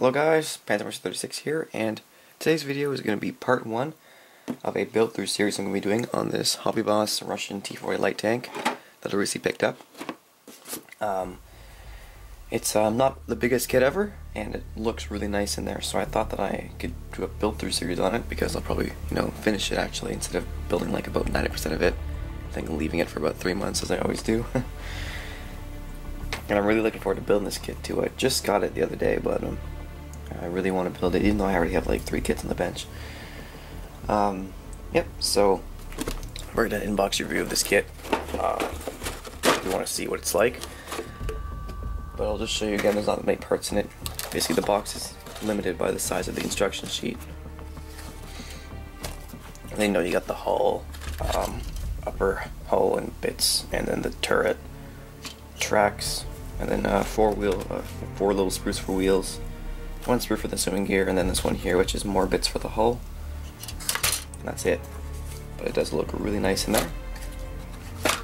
Hello guys, Panther36 here, and today's video is going to be part 1 of a build through series I'm going to be doing on this Hobbyboss Russian T-40 light tank that I recently picked up. It's not the biggest kit ever, and it looks really nice in there, so I thought that I could do a build through series on it because I'll probably, finish it actually instead of building like about 90% of it. I think leaving it for about 3 months as I always do. And I'm really looking forward to building this kit too. I just got it the other day, but I really want to build it, even though I already have like 3 kits on the bench. Yep, so we're going to inbox review of this kit if you want to see what it's like. But I'll just show you again, there's not many parts in it. Basically the box is limited by the size of the instruction sheet. And then you got the hull, upper hull and bits, and then the turret, tracks, and then 4 little sprues for wheels, 1 sprue for the swimming gear, and then this one here which is more bits for the hull. And that's it. But it does look really nice in there.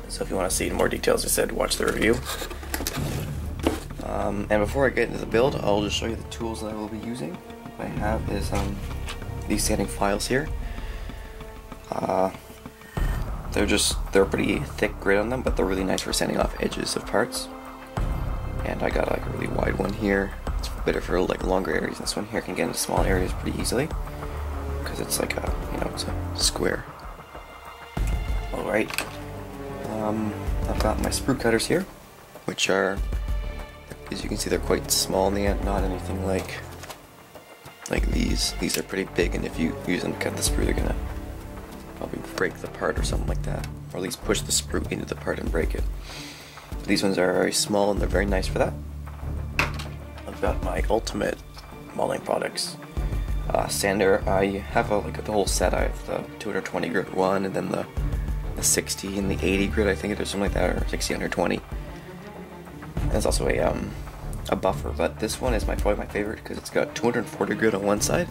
So if you want to see more details, I said watch the review. And before I get into the build, I'll just show you the tools that I will be using. What I have is these sanding files here. They're pretty thick grit on them, but they're really nice for sanding off edges of parts. And I got like a really wide one here. It's better for like longer areas. This one here can get into small areas pretty easily because it's like a, it's a square. All right. I've got my sprue cutters here, which are, as you can see, they're quite small in the end. Not anything like these. These are pretty big, and if you use them to cut the sprue, they're gonna probably break the part or something like that, or at least push the sprue into the part and break it. But these ones are very small and they're very nice for that. I've got my ultimate modeling products sander. I have the whole set. I have the 220 grit one, and then the 60 and the 80 grit, I think it is, something like that, or 60 under 20. And there's also a buffer, but this one is probably my favorite because it's got 240 grit on one side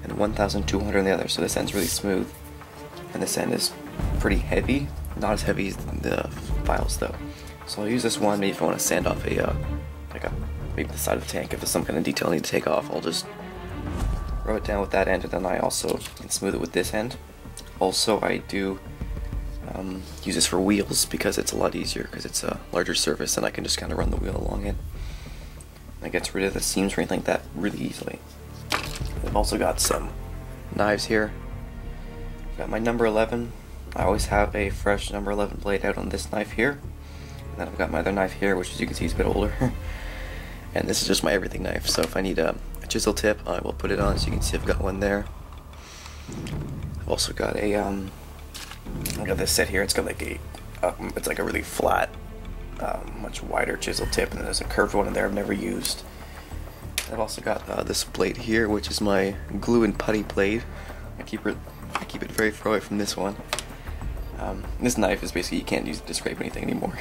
and 1200 on the other, so this end's really smooth. And this end is pretty heavy, not as heavy as the files though. So I'll use this one. Maybe if I want to sand off maybe the side of the tank, if there's some kind of detail I need to take off, I'll just rub it down with that end, and then I also can smooth it with this end. Also, I do use this for wheels because it's a lot easier because it's a larger surface and I can just kind of run the wheel along it. And it gets rid of the seams or anything like that really easily. I've also got some knives here. Got my number 11. I always have a fresh number 11 blade out on this knife here. And then I've got my other knife here, which as you can see is a bit older. And this is just my everything knife, so if I need a chisel tip, I will put it on. So you can see I've got one there. I've also got I got this set here. It's got it's like a really flat, much wider chisel tip, and then there's a curved one in there I've never used. I've also got this blade here, which is my glue and putty blade. I keep it very far away from this one. This knife is basically, you can't use it to scrape anything anymore.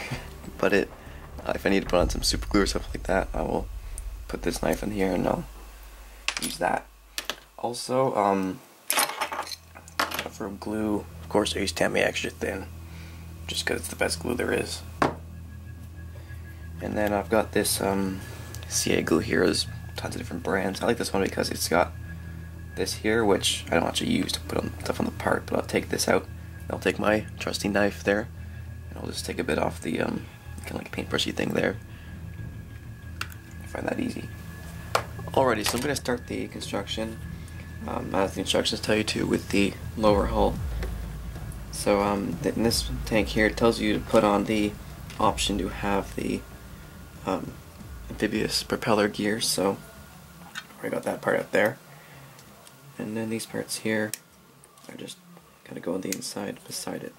But if I need to put on some super glue or something like that, I will put this knife in here and I'll use that. Also, for glue, of course I use Tamiya Extra Thin, just because it's the best glue there is. And then I've got this CA glue here. There's tons of different brands. I like this one because it's got this here, which I don't actually use to put on stuff on the part, but I'll take this out. I'll take my trusty knife there, and I'll just take a bit off the kind of like paintbrushy thing there. I find that easy. Alrighty, so I'm going to start the construction, as the instructions tell you to, with the lower hull. So in this tank here, it tells you to put on the option to have the amphibious propeller gear, so I got that part up there. And then these parts here are just gotta go on the inside beside it.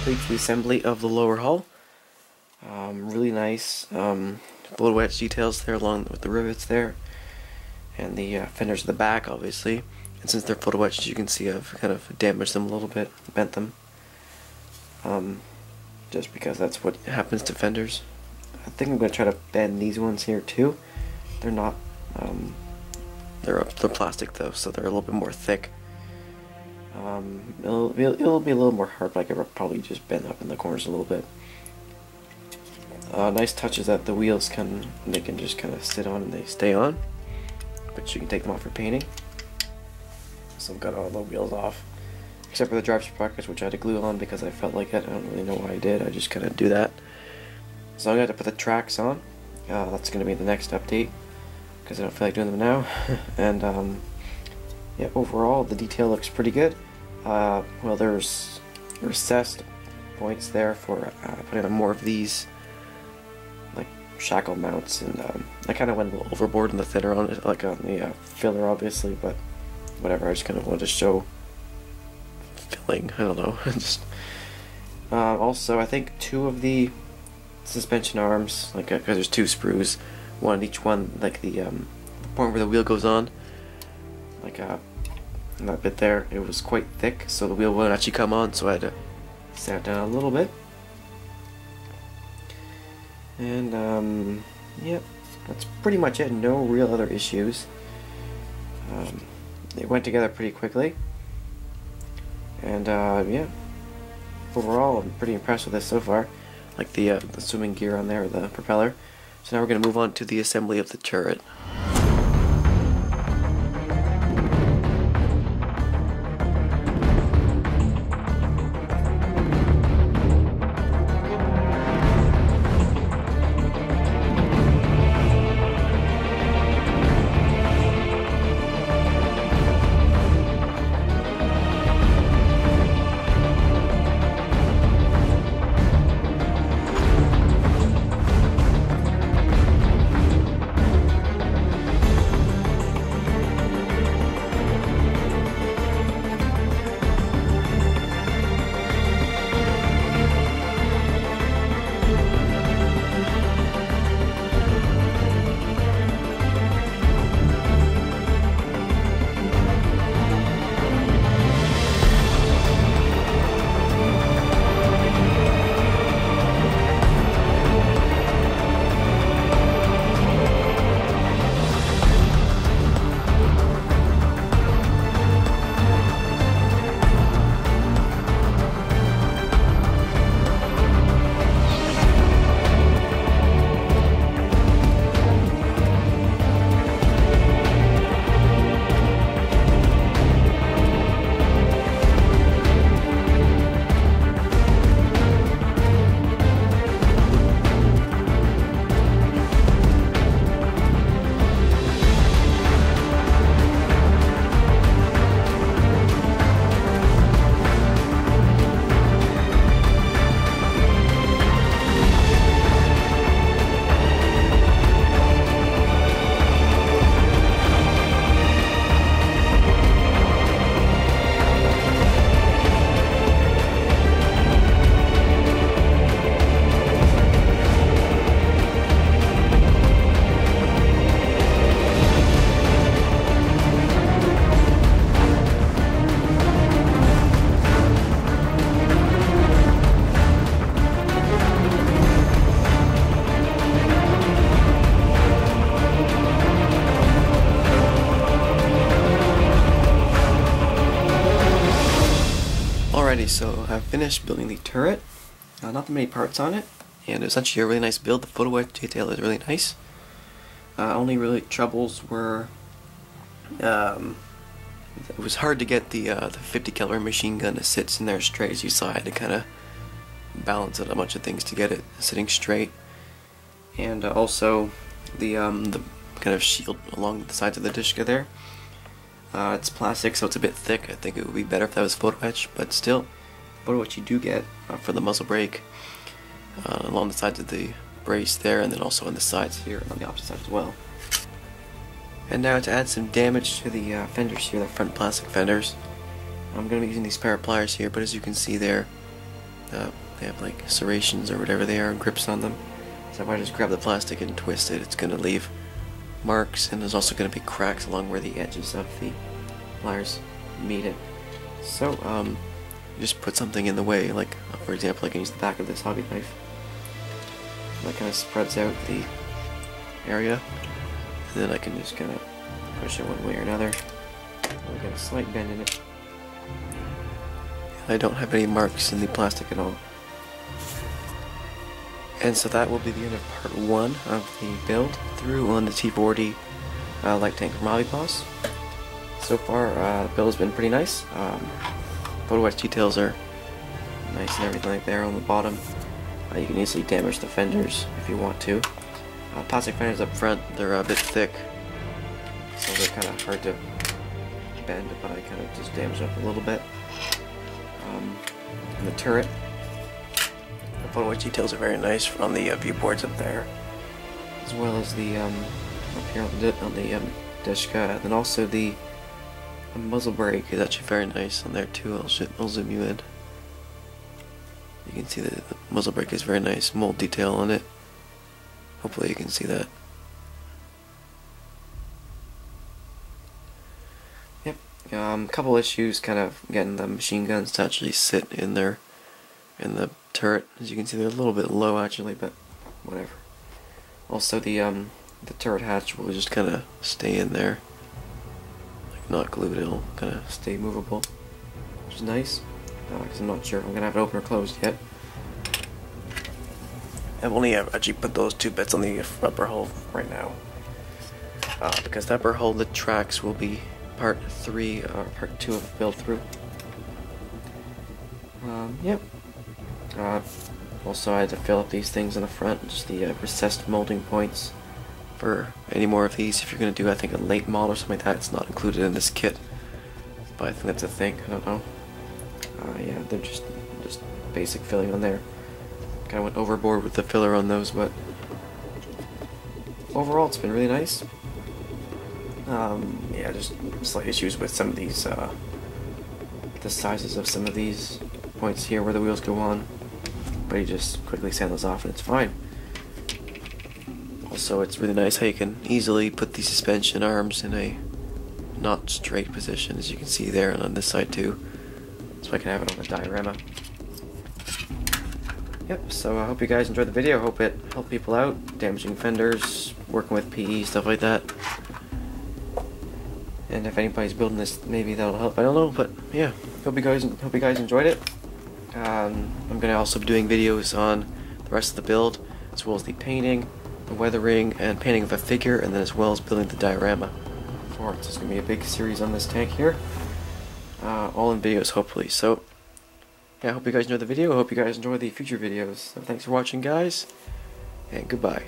completes the assembly of the lower hull. Really nice bullet wedge details there along with the rivets there, and the fenders at the back, obviously. And since they're photo wedged, you can see I've kind of damaged them a little bit, bent them. Just because that's what happens to fenders. I think I'm going to try to bend these ones here too. They're not, they're plastic though, so they're a little bit more thick. It'll be a little more hard, but I could probably just bend up in the corners a little bit. Nice touch is that the wheels can just kind of sit on and they stay on, but you can take them off for painting. So I've got all the wheels off, except for the drive sprockets, which I had to glue on because I felt like it. I don't really know why I did. I just kind of do that. So I'm going to put the tracks on. That's going to be the next update because I don't feel like doing them now. And yeah, overall the detail looks pretty good. Well, there's recessed points there for putting on more of these like shackle mounts, and I kind of went a little overboard in the thinner on it, like on the filler, obviously, but whatever. I just kind of wanted to show filling. I don't know. Just also, I think 2 of the suspension arms, like because there's 2 sprues, one at each one, like the point where the wheel goes on, like that bit there, it was quite thick, so the wheel wouldn't actually come on, so I had to sand it down a little bit. And yep, that's pretty much it. No real other issues. It went together pretty quickly, and yeah, overall I'm pretty impressed with this so far. Like the swimming gear on there, the propeller. So now we're going to move on to the assembly of the turret. Alrighty, so I've finished building the turret. Not that many parts on it, and it's actually a really nice build. The photo wedge detail is really nice. Only really troubles were it was hard to get the 50 caliber machine gun to sit in there straight, as you saw. I had to kind of balance out a bunch of things to get it sitting straight, and also the kind of shield along the sides of the dishka there. It's plastic, so it's a bit thick. I think it would be better if that was photo etch, but still, photo etch you do get for the muzzle brake along the sides of the brace there, and then also on the sides here and on the opposite side as well. And now to add some damage to the fenders here, the front plastic fenders, I'm going to be using these pair of pliers here, but as you can see there, They have like serrations or whatever they are, grips on them. So if I just grab the plastic and twist it, it's going to leave marks, and there's also going to be cracks along where the edges of the pliers meet it. So just put something in the way, like for example I can use the back of this hobby knife. That kind of spreads out the area, and then I can just kind of push it one way or another. I'll get a slight bend in it. I don't have any marks in the plastic at all. And so that will be the end of part 1 of the build through on the T-40 light tank from Hobbyboss. So far the build has been pretty nice. Photo etch details are nice and everything like there on the bottom. You can easily damage the fenders if you want to. Plastic fenders up front, they're a bit thick, so they're kind of hard to bend, but I kind of just damaged up a little bit. And the turret, the photo etch details are very nice on the viewboards up there, as well as the up here on the disc, and then also the muzzle brake is actually very nice on there too. I'll zoom you in. You can see the muzzle brake is very nice, mold detail on it. Hopefully you can see that. Yep. Couple issues kind of getting the machine guns to actually sit in there in the turret. As you can see, they're a little bit low actually, but whatever. Also the turret hatch will just kind of stay in there, like not glued. It'll kind of stay movable, which is nice. Because I'm not sure if I'm going to have it open or closed yet. I've only actually put those 2 bits on the upper hull right now. Because the upper hull, the tracks will be part 3 or part 2 of the build through. Yep. Also I had to fill up these things in the front, just the recessed molding points for any more of these. If you're going to do, I think, a late model or something like that, it's not included in this kit. But I think that's a thing, I don't know. Yeah, they're just basic filling on there. Kind of went overboard with the filler on those, but overall it's been really nice. Yeah, just slight issues with some of these, the sizes of some of these points here where the wheels go on, but you just quickly sand those off and it's fine. Also, it's really nice how you can easily put the suspension arms in a not straight position, as you can see there, and on this side too. So I can have it on the diorama. Yep, so I hope you guys enjoyed the video. Hope it helped people out. Damaging fenders, working with PE, stuff like that. And if anybody's building this, maybe that'll help. I don't know, but yeah, hope you guys enjoyed it. I'm gonna also be doing videos on the rest of the build, as well as the painting, the weathering, and painting of a figure, and then as well as building the diorama for it. So it's gonna be a big series on this tank here. All in videos, hopefully. So yeah, I hope you guys enjoyed the video. I hope you guys enjoy the future videos. So thanks for watching, guys, and goodbye.